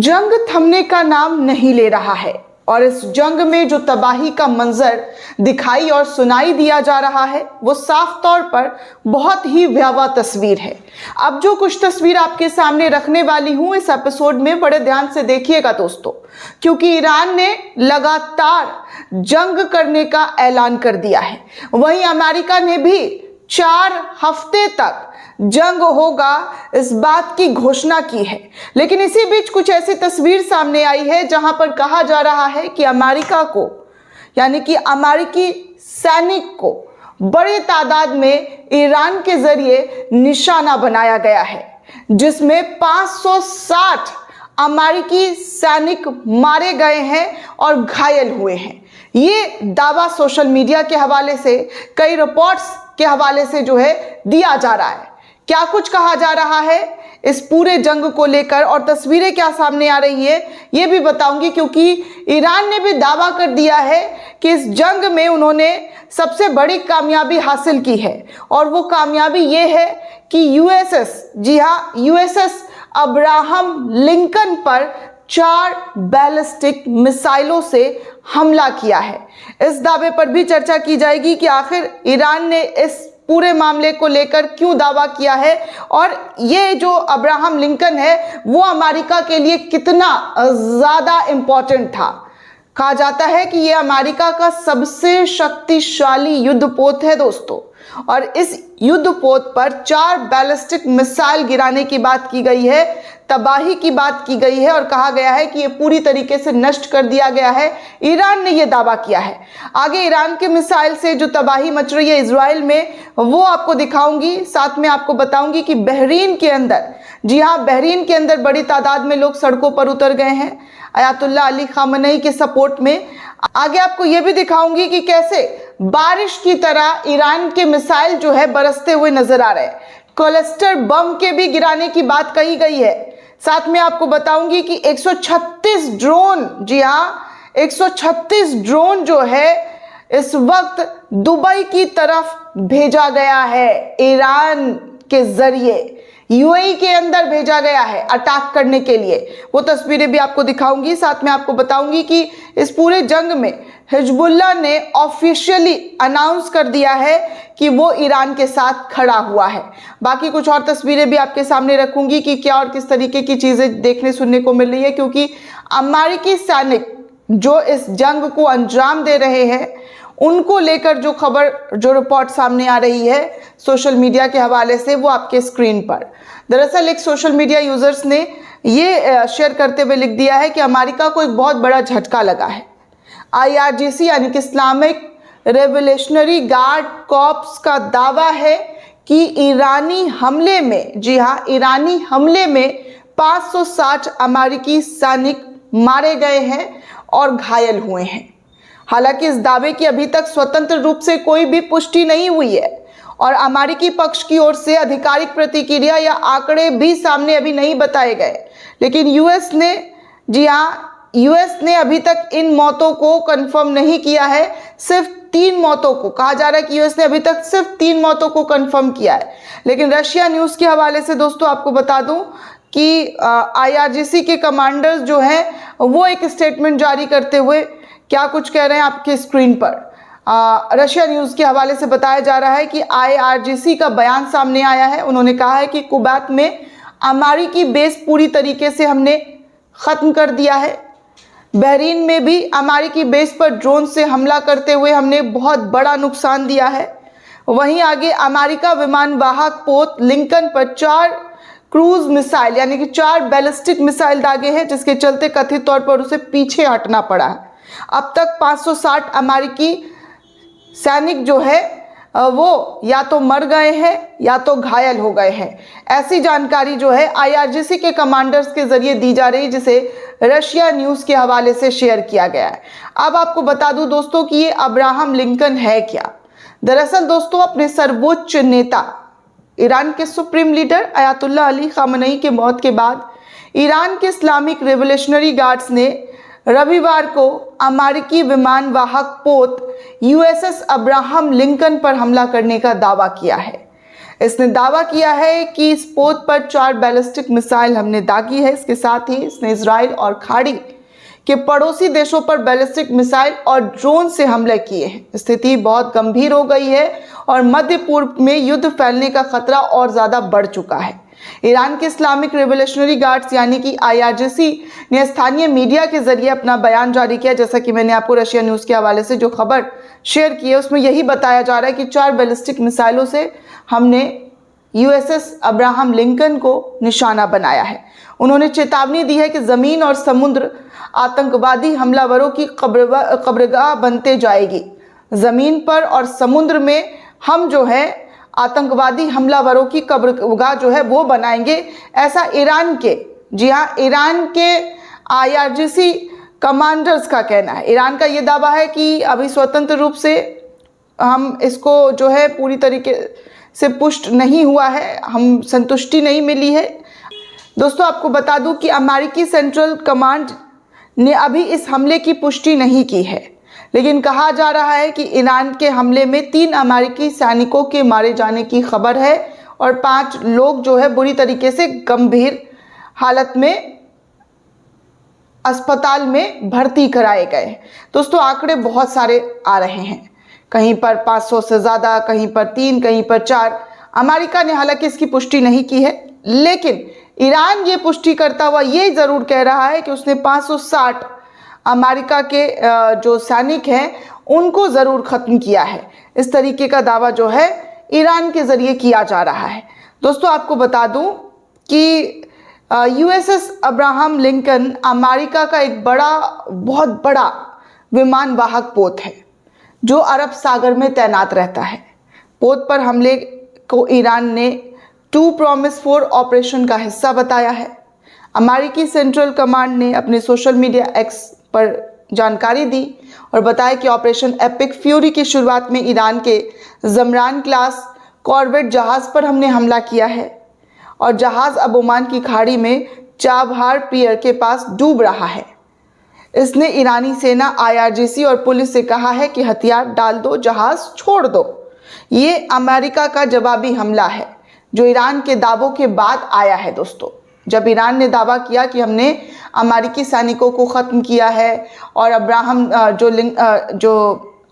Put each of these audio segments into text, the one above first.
जंग थमने का नाम नहीं ले रहा है और इस जंग में जो तबाही का मंजर दिखाई और सुनाई दिया जा रहा है वो साफ तौर पर बहुत ही भयावह तस्वीर है। अब जो कुछ तस्वीर आपके सामने रखने वाली हूं इस एपिसोड में बड़े ध्यान से देखिएगा दोस्तों, क्योंकि ईरान ने लगातार जंग करने का ऐलान कर दिया है। वहीं अमेरिका ने भी 4 हफ्ते तक जंग होगा इस बात की घोषणा की है। लेकिन इसी बीच कुछ ऐसी तस्वीर सामने आई है जहां पर कहा जा रहा है कि अमेरिका को यानी कि अमेरिकी सैनिक को बड़ी तादाद में ईरान के जरिए निशाना बनाया गया है, जिसमें 560 अमेरिकी सैनिक मारे गए हैं और घायल हुए हैं। ये दावा सोशल मीडिया के हवाले से, कई रिपोर्ट्स के हवाले से जो है दिया जा रहा है। क्या कुछ कहा जा रहा है इस पूरे जंग को लेकर और तस्वीरें क्या सामने आ रही है ये भी बताऊंगी, क्योंकि ईरान ने भी दावा कर दिया है कि इस जंग में उन्होंने सबसे बड़ी कामयाबी हासिल की है। और वो कामयाबी ये है कि यूएसएस, जी हाँ, यूएसएस अब्राहम लिंकन पर 4 बैलिस्टिक मिसाइलों से हमला किया है। इस दावे पर भी चर्चा की जाएगी कि आखिर ईरान ने इस पूरे मामले को लेकर क्यों दावा किया है और ये जो अब्राहम लिंकन है वो अमेरिका के लिए कितना ज़्यादा इम्पोर्टेंट था। कहा जाता है कि ये अमेरिका का सबसे शक्तिशाली युद्धपोत है दोस्तों, और इस युद्धपोत पर 4 बैलिस्टिक मिसाइल गिराने की बात की गई है, तबाही की बात की गई है और कहा गया है कि ये पूरी तरीके से नष्ट कर दिया गया है। ईरान ने ये दावा किया है। आगे ईरान के मिसाइल से जो तबाही मच रही है इजराइल में वो आपको दिखाऊंगी। साथ में आपको बताऊंगी कि बहरीन के अंदर, जी हाँ, बहरीन के अंदर बड़ी तादाद में लोग सड़कों पर उतर गए हैं अयातुल्लाह अली खामनेई के सपोर्ट में। आगे आपको ये भी दिखाऊंगी कि कैसे बारिश की तरह ईरान के मिसाइल जो है बरसते हुए नजर आ रहे हैं। क्लस्टर बम के भी गिराने की बात कही गई है। साथ में आपको बताऊंगी कि 136 ड्रोन, जी हाँ, 136 ड्रोन जो है इस वक्त दुबई की तरफ भेजा गया है। ईरान के जरिए यूएई के अंदर भेजा गया है अटैक करने के लिए। वो तस्वीरें भी आपको दिखाऊंगी। साथ में आपको बताऊंगी कि इस पूरे जंग में हिजबुल्लाह ने ऑफिशियली अनाउंस कर दिया है कि वो ईरान के साथ खड़ा हुआ है। बाकी कुछ और तस्वीरें भी आपके सामने रखूंगी कि क्या और किस तरीके की चीज़ें देखने सुनने को मिल रही है, क्योंकि अमेरिकी सैनिक जो इस जंग को अंजाम दे रहे हैं उनको लेकर जो खबर, जो रिपोर्ट सामने आ रही है सोशल मीडिया के हवाले से, वो आपके स्क्रीन पर। दरअसल एक सोशल मीडिया यूजर्स ने ये शेयर करते हुए लिख दिया है कि अमेरिका को एक बहुत बड़ा झटका लगा है। IRGC यानी कि इस्लामिक रेवोल्यूशनरी गार्ड कॉर्प्स का दावा है कि ईरानी हमले में, जी हाँ, ईरानी हमले में 560 अमेरिकी सैनिक मारे गए हैं और घायल हुए हैं। हालांकि इस दावे की अभी तक स्वतंत्र रूप से कोई भी पुष्टि नहीं हुई है और अमेरिकी पक्ष की ओर से आधिकारिक प्रतिक्रिया या आंकड़े भी सामने अभी नहीं बताए गए। लेकिन यूएस ने, जी हाँ, यूएस ने अभी तक इन मौतों को कंफर्म नहीं किया है। सिर्फ 3 मौतों को कहा जा रहा है कि यूएस ने अभी तक सिर्फ 3 मौतों को कंफर्म किया है। लेकिन रशिया न्यूज़ के हवाले से दोस्तों आपको बता दूं कि IRGC के कमांडर्स जो हैं वो एक स्टेटमेंट जारी करते हुए क्या कुछ कह रहे हैं आपके स्क्रीन पर। रशिया न्यूज़ के हवाले से बताया जा रहा है कि IRGC का बयान सामने आया है। उन्होंने कहा है कि कुवैत में अमेरिकी बेस पूरी तरीके से हमने ख़त्म कर दिया है। बहरीन में भी अमेरिकी बेस पर ड्रोन से हमला करते हुए हमने बहुत बड़ा नुकसान दिया है। वहीं आगे अमेरिका विमान वाहक पोत लिंकन पर 4 क्रूज मिसाइल यानी कि 4 बैलिस्टिक मिसाइल दागे हैं, जिसके चलते कथित तौर पर उसे पीछे हटना पड़ा है। अब तक 560 अमेरिकी सैनिक जो है वो या तो मर गए हैं या तो घायल हो गए हैं। ऐसी जानकारी जो है IRGC के कमांडर्स के जरिए दी जा रही, जिसे रशिया न्यूज़ के हवाले से शेयर किया गया है। अब आपको बता दूं दोस्तों कि ये अब्राहम लिंकन है क्या। दरअसल दोस्तों अपने सर्वोच्च नेता ईरान के supreme leader Ayatollah Ali Khamenei के मौत के बाद ईरान के इस्लामिक रिवोल्यूशनरी गार्ड्स ने रविवार को अमेरिकी विमान वाहक पोत यूएसएस अब्राहम लिंकन पर हमला करने का दावा किया है। इसने दावा किया है कि इस पोत पर 4 बैलिस्टिक मिसाइल हमने दागी है। इसके साथ ही इसने इजराइल और खाड़ी के पड़ोसी देशों पर बैलिस्टिक मिसाइल और ड्रोन से हमले किए हैं। स्थिति बहुत गंभीर हो गई है और मध्य पूर्व में युद्ध फैलने का खतरा और ज़्यादा बढ़ चुका है। ईरान के इस्लामिक रिवोल्यूशनरी गार्ड्स यानी कि IRGC ने स्थानीय मीडिया के जरिए अपना बयान जारी किया। जैसा कि मैंने आपको रशिया न्यूज़ के हवाले से जो खबर शेयर की है उसमें यही बताया जा रहा है कि 4 बैलिस्टिक मिसाइलों से हमने USS अब्राहम लिंकन को निशाना बनाया है। उन्होंने चेतावनी दी है कि ज़मीन और समुद्र आतंकवादी हमलावरों की कब्रगाह बनते जाएगी। ज़मीन पर और समुद्र में हम जो है आतंकवादी हमलावरों की कब्रगाह जो है वो बनाएंगे, ऐसा ईरान के, जी हाँ, ईरान के IRGC कमांडर्स का कहना है। ईरान का ये दावा है कि अभी स्वतंत्र रूप से हम इसको जो है पूरी तरीके से पुष्ट नहीं हुआ है, हम संतुष्टि नहीं मिली है। दोस्तों आपको बता दूं कि अमेरिकी सेंट्रल कमांड ने अभी इस हमले की पुष्टि नहीं की है, लेकिन कहा जा रहा है कि ईरान के हमले में 3 अमेरिकी सैनिकों के मारे जाने की खबर है और 5 लोग जो है बुरी तरीके से गंभीर हालत में अस्पताल में भर्ती कराए गए। दोस्तों आंकड़े बहुत सारे आ रहे हैं, कहीं पर 500 से ज़्यादा, कहीं पर 3, कहीं पर 4। अमेरिका ने हालांकि इसकी पुष्टि नहीं की है, लेकिन ईरान ये पुष्टि करता हुआ ये ज़रूर कह रहा है कि उसने 560 अमेरिका के जो सैनिक हैं उनको ज़रूर ख़त्म किया है। इस तरीके का दावा जो है ईरान के ज़रिए किया जा रहा है। दोस्तों आपको बता दूं कि USS अब्राहम लिंकन अमेरिका का एक बहुत बड़ा विमान वाहक पोत है जो अरब सागर में तैनात रहता है। पोत पर हमले को ईरान ने 2 प्रॉमिस 4 ऑपरेशन का हिस्सा बताया है। अमेरिकी सेंट्रल कमांड ने अपने सोशल मीडिया X पर जानकारी दी और बताया कि ऑपरेशन एपिक फ्यूरी की शुरुआत में ईरान के ज़मरान क्लास कॉर्वेट जहाज़ पर हमने हमला किया है और जहाज़ अब ओमान की खाड़ी में चाबहार पियर के पास डूब रहा है। इसने ईरानी सेना, IRGC और पुलिस से कहा है कि हथियार डाल दो, जहाज़ छोड़ दो। ये अमेरिका का जवाबी हमला है जो ईरान के दावों के बाद आया है। दोस्तों जब ईरान ने दावा किया कि हमने अमेरिकी सैनिकों को ख़त्म किया है और जो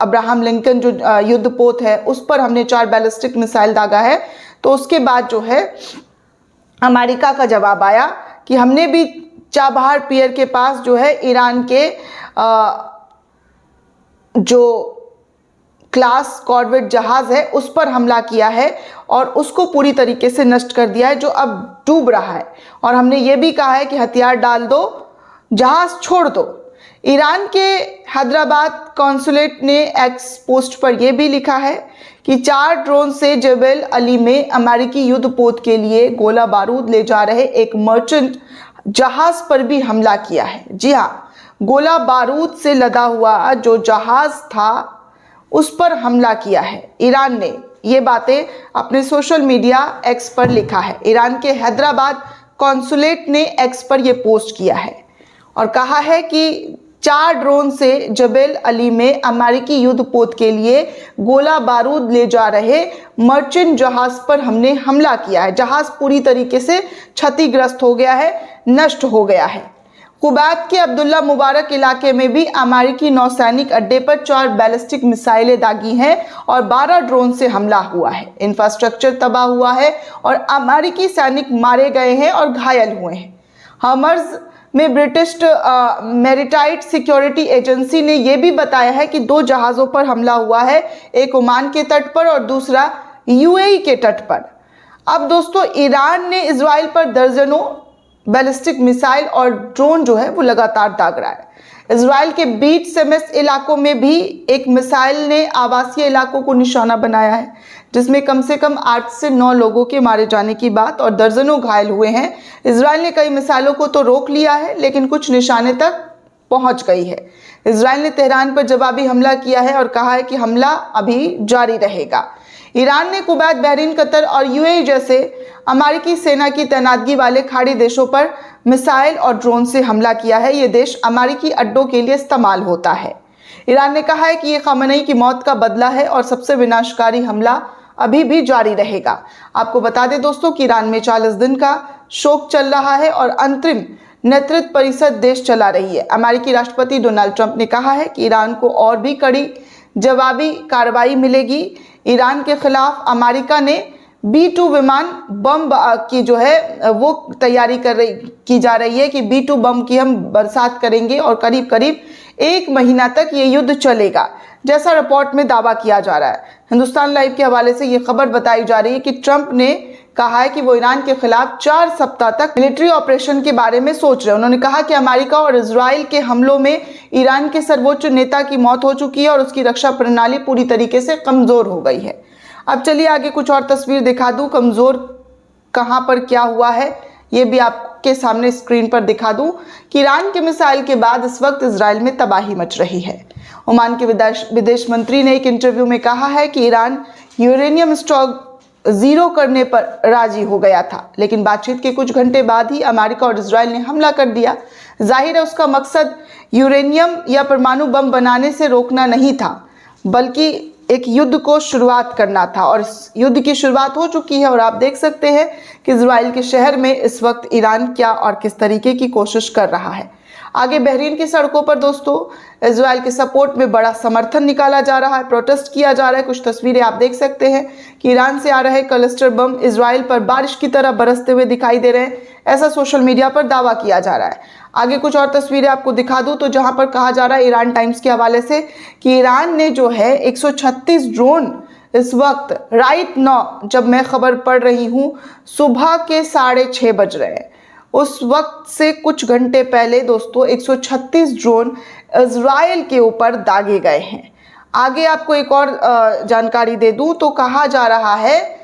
अब्राहम लिंकन जो युद्धपोत है उस पर हमने 4 बैलिस्टिक मिसाइल दागा है, तो उसके बाद जो है अमेरिका का जवाब आया कि हमने भी चाबहार पियर के पास जो है ईरान के जो क्लास कॉर्वेट जहाज़ है उस पर हमला किया है और उसको पूरी तरीके से नष्ट कर दिया है जो अब डूब रहा है। और हमने ये भी कहा है कि हथियार डाल दो, जहाज़ छोड़ दो। ईरान के हैदराबाद कॉन्सुलेट ने X पोस्ट पर यह भी लिखा है कि 4 ड्रोन से जबल अली में अमेरिकी युद्धपोत के लिए गोला बारूद ले जा रहे एक मर्चेंट जहाज़ पर भी हमला किया है। जी हाँ, गोला बारूद से लदा हुआ जो जहाज़ था उस पर हमला किया है। ईरान ने ये बातें अपने सोशल मीडिया X पर लिखा है। ईरान के हैदराबाद कॉन्सुलेट ने X पर यह पोस्ट किया है और कहा है कि 4 ड्रोन से जबल अली में अमेरिकी युद्धपोत के लिए गोला बारूद ले जा रहे मर्चेंट जहाज़ पर हमने हमला किया है। जहाज़ पूरी तरीके से क्षतिग्रस्त हो गया है, नष्ट हो गया है। कुवैत के अब्दुल्ला मुबारक इलाके में भी अमेरिकी नौसैनिक अड्डे पर 4 बैलिस्टिक मिसाइलें दागी हैं और 12 ड्रोन से हमला हुआ है। इंफ्रास्ट्रक्चर तबाह हुआ है और अमेरिकी सैनिक मारे गए हैं और घायल हुए हैं। हमर्स में ब्रिटिश मैरीटाइम सिक्योरिटी एजेंसी ने यह भी बताया है कि 2 जहाज़ों पर हमला हुआ है, एक ओमान के तट पर और दूसरा UAE के तट पर। अब दोस्तों ईरान ने इजराइल पर दर्जनों बैलिस्टिक मिसाइल और ड्रोन जो है वो लगातार दाग रहा है। इजराइल के बीट सेमेस इलाकों में भी एक मिसाइल ने आवासीय इलाकों को निशाना बनाया है, जिसमें कम से कम 8 से 9 लोगों के मारे जाने की बात और दर्जनों घायल हुए हैं। इजराइल ने कई मिसाइलों को तो रोक लिया है, लेकिन कुछ निशाने तक पहुंच गई है। इजराइल ने तेहरान पर जवाबी हमला किया है और कहा है कि हमला अभी जारी रहेगा। ईरान ने कुवैत, बहरीन, कतर और UAE जैसे अमेरिकी सेना की तैनातगी वाले खाड़ी देशों पर मिसाइल और ड्रोन से हमला किया है। ये देश अमेरिकी अड्डों के लिए इस्तेमाल होता है। ईरान ने कहा है कि ये खामेनेई की मौत का बदला है और सबसे विनाशकारी हमला अभी भी जारी रहेगा। आपको बता दें दोस्तों कि ईरान में 40 दिन का शोक चल रहा है और अंतरिम नेतृत्व परिषद देश चला रही है। अमेरिकी राष्ट्रपति डोनाल्ड ट्रंप ने कहा है कि ईरान को और भी कड़ी जवाबी कार्रवाई मिलेगी। ईरान के खिलाफ अमेरिका ने B-2 विमान बम की जो है वो तैयारी की जा रही है कि B-2 बम की हम बरसात करेंगे और करीब करीब 1 महीना तक ये युद्ध चलेगा, जैसा रिपोर्ट में दावा किया जा रहा है। हिंदुस्तान लाइव के हवाले से ये खबर बताई जा रही है कि ट्रंप ने कहा है कि वो ईरान के खिलाफ 4 सप्ताह तक मिलिट्री ऑपरेशन के बारे में सोच रहे हैं। उन्होंने कहा कि अमेरिका और इजराइल के हमलों में ईरान के सर्वोच्च नेता की मौत हो चुकी है और उसकी रक्षा प्रणाली पूरी तरीके से कमजोर हो गई है। अब चलिए आगे कुछ और तस्वीर दिखा दूं, कमजोर कहां पर क्या हुआ है ये भी आपके सामने स्क्रीन पर दिखा दूं कि ईरान के मिसाइल के बाद इस वक्त इजराइल में तबाही मच रही है। ओमान के विदेश मंत्री ने एक इंटरव्यू में कहा है कि ईरान यूरेनियम स्टॉक 0 करने पर राजी हो गया था, लेकिन बातचीत के कुछ घंटे बाद ही अमेरिका और इजराइल ने हमला कर दिया। जाहिर है उसका मकसद यूरेनियम या परमाणु बम बनाने से रोकना नहीं था, बल्कि एक युद्ध को शुरुआत करना था और इस युद्ध की शुरुआत हो चुकी है। और आप देख सकते हैं कि इजराइल के शहर में इस वक्त ईरान क्या और किस तरीके की कोशिश कर रहा है। आगे बहरीन की सड़कों पर दोस्तों इजराइल के सपोर्ट में बड़ा समर्थन निकाला जा रहा है, प्रोटेस्ट किया जा रहा है। कुछ तस्वीरें आप देख सकते हैं कि ईरान से आ रहे क्लस्टर बम इजराइल पर बारिश की तरह बरसते हुए दिखाई दे रहे हैं, ऐसा सोशल मीडिया पर दावा किया जा रहा है। आगे कुछ और तस्वीरें आपको दिखा दूं तो जहां पर कहा जा रहा है ईरान टाइम्स के हवाले से कि ईरान ने जो है 136 ड्रोन इस वक्त राइट नाउ जब मैं खबर पढ़ रही हूं सुबह के 6:30 बज रहे हैं, उस वक्त से कुछ घंटे पहले दोस्तों 136 ड्रोन इजराइल के ऊपर दागे गए हैं। आगे आपको एक और जानकारी दे दूं तो कहा जा रहा है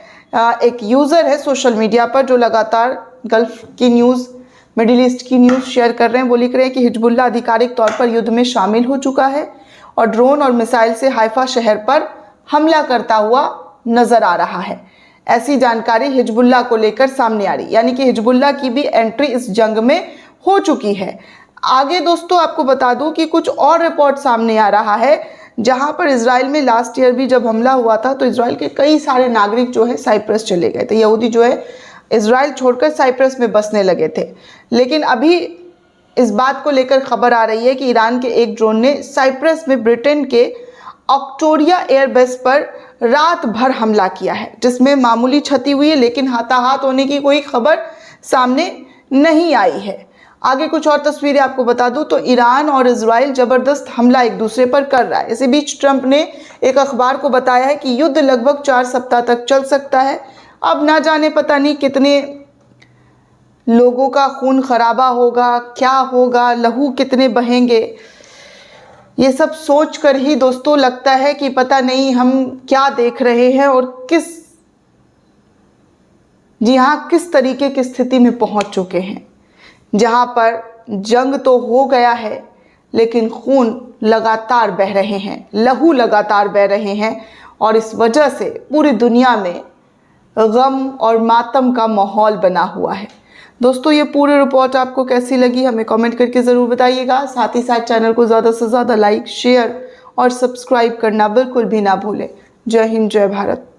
एक यूज़र है सोशल मीडिया पर जो लगातार गल्फ की न्यूज़, मिडिल ईस्ट की न्यूज़ शेयर कर रहे हैं। वो लिख रहे हैं कि हिजबुल्लाह आधिकारिक तौर पर युद्ध में शामिल हो चुका है और ड्रोन और मिसाइल से हाइफा शहर पर हमला करता हुआ नजर आ रहा है। ऐसी जानकारी हिजबुल्लाह को लेकर सामने आ रही, यानी कि हिजबुल्लाह की भी एंट्री इस जंग में हो चुकी है। आगे दोस्तों आपको बता दूं कि कुछ और रिपोर्ट सामने आ रहा है, जहां पर इजराइल में लास्ट ईयर भी जब हमला हुआ था तो इजराइल के कई सारे नागरिक जो है साइप्रस चले गए थे। यहूदी जो है इजराइल छोड़कर साइप्रस में बसने लगे थे, लेकिन अभी इस बात को लेकर खबर आ रही है कि ईरान के एक ड्रोन ने साइप्रस में ब्रिटेन के ऑक्टोरिया एयरबेस पर रात भर हमला किया है, जिसमें मामूली क्षति हुई है, लेकिन हाथाहाथ होने की कोई खबर सामने नहीं आई है। आगे कुछ और तस्वीरें आपको बता दूं तो ईरान और इजराइल जबरदस्त हमला एक दूसरे पर कर रहा है। इसी बीच ट्रंप ने एक अखबार को बताया है कि युद्ध लगभग 4 सप्ताह तक चल सकता है। अब ना जाने पता नहीं कितने लोगों का खून खराबा होगा, क्या होगा, लहू कितने बहेंगे, ये सब सोच कर ही दोस्तों लगता है कि पता नहीं हम क्या देख रहे हैं और किस तरीके की स्थिति में पहुंच चुके हैं, जहां पर जंग तो हो गया है लेकिन खून लगातार बह रहे हैं, लहू लगातार बह रहे हैं और इस वजह से पूरी दुनिया में गम और मातम का माहौल बना हुआ है। दोस्तों ये पूरी रिपोर्ट आपको कैसी लगी हमें कमेंट करके ज़रूर बताइएगा। साथ ही साथ चैनल को ज़्यादा से ज़्यादा लाइक, शेयर और सब्सक्राइब करना बिल्कुल भी ना भूलें। जय हिंद, जय भारत।